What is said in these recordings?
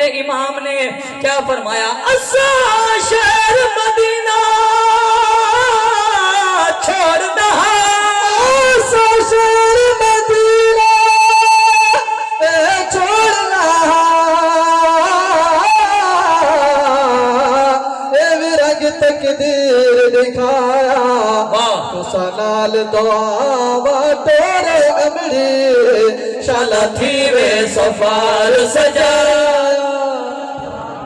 میرے امام نے کیا فرمایا اسا شہر مدینہ چھوڑ دہا اسا شہر مدینہ چھوڑ دہا اے رنگ تقدیر دکھایا تو سنال دعا تیرے امڑی شالا تھی وے سفار سجایا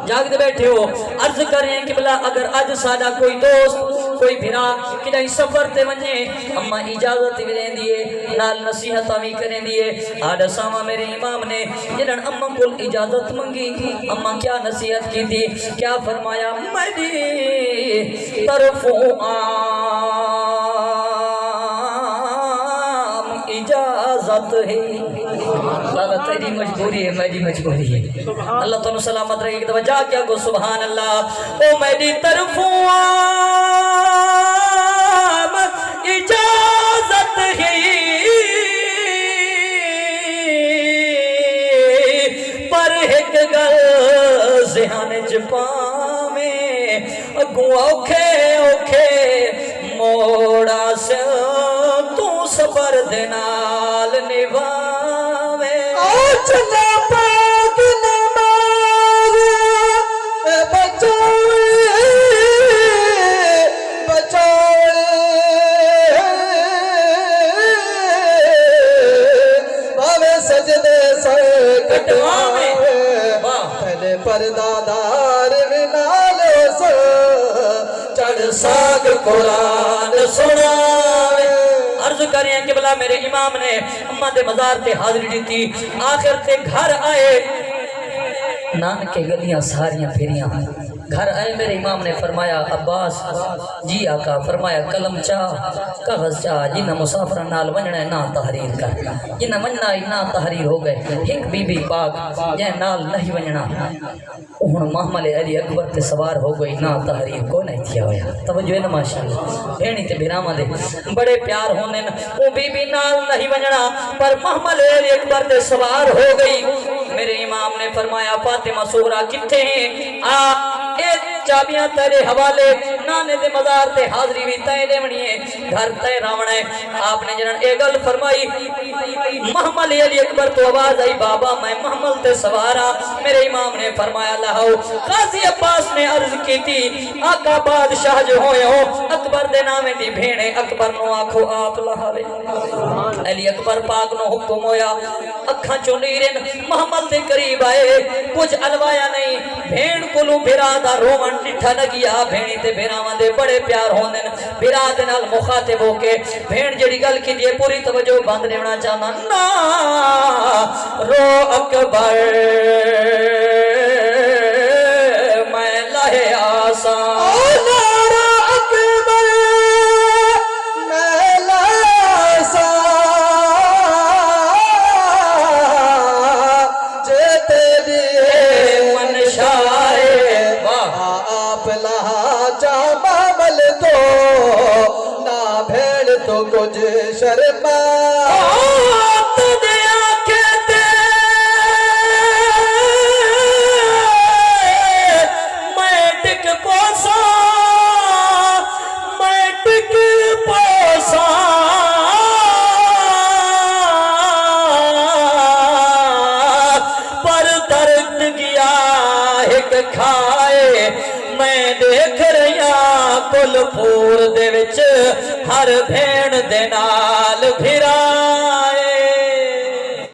جاگتے بیٹھے ہو عرض کریں کہ بلا اگر آج سادہ کوئی دوست کوئی بھرا کہ نہیں سفر تے ونجے اما اجازت بھی دیں دیئے نال نصیحت بھی کریں دیئے آڈا ساما میرے امام نے جنہاں اما کل اجازت منگی اما کیا نصیحت کی تھی کیا فرمایا میری طرفوں اجازت ہے اللہ تیری مجبوری ہے میری مجبوری ہے اللہ تعالیٰ سلامت رہے کہ توجہ کیا گو سبحان اللہ او میری طرفوں اجازت ہے پر ایک گل ذہن چپا میں اگوں اوکھے اوکھے موڑا سے تو صبر دنال نبھاوے چلا پاک نماز بچوئے بچوئے باوے سجدے سے کٹواوے پہلے پردادار ونالے سے چڑھ ساگ قرآن سناوے عرض کریں کہ بلا میرے امام نے اماں دے مزار تے حاضری دی تھی آخر تے گھر آئے نانکے گلیاں ساریاں پھریاں گھر آئے میرے امام نے فرمایا عباس جی آقا فرمایا قلم چاہ کاغذ چاہ جنہ مسافرہ نال ونجنا ہے نا تحریر کر جنہ ونجنا ہے نا تحریر ہو گئے ایک بی بی پاک جہاں نال نہیں ونجنا انہوں محمل علی اکبر تے سوار ہو گئی نا تحریر کو نہیں تھیا ہویا توجہ ہے نا ماشاءاللہ بھینی تے بھیراما دے بڑے پیار ہونے وہ بی بی نال نہیں ونجنا پر محمل علی اکبر تے سوار ہو گئی میرے امام نے فرمایا فاطمہ سغرا کتھے ہیں چابیاں تیرے حوالے نانے دے مزار تے حاضری بھی تے لیونی ہے گھر تے راونا ہے آپ نے جنہاں اے گل فرمائی محمل علی اکبر تو آواز آئی بابا میں محمل تے سوارا میرے امام نے فرمایا لہو قاضی عباس نے عرض کی تھی آقا بادشاہ جو ہوئے ہو اکبر دے نامے دی بھیڑے اکبر نو آنکھو آپ لہاوے علی اکبر پاک نو حکم ہویا اکھاں چونیرن محمل دے قریب آئے کچھ الوایا نہیں بھیڑ کلو بھرا دا رومن ڈٹھا لگیا بھینی تے بھیراواں دے بڑے پیار ہوندن بھرا دے نال مخاطب ہو کے بھیڑ جڑی گل کی دیے پوری توجہ بند لینا چاہنا نا رو اکبر میں لہے آسان کچھ شرما تجھے آنکھیں میں ٹک پوسا پر درد گیا ایک کھائے میں دیکھ رہا کل پور دے وچ ہر بھین دے نال بھرا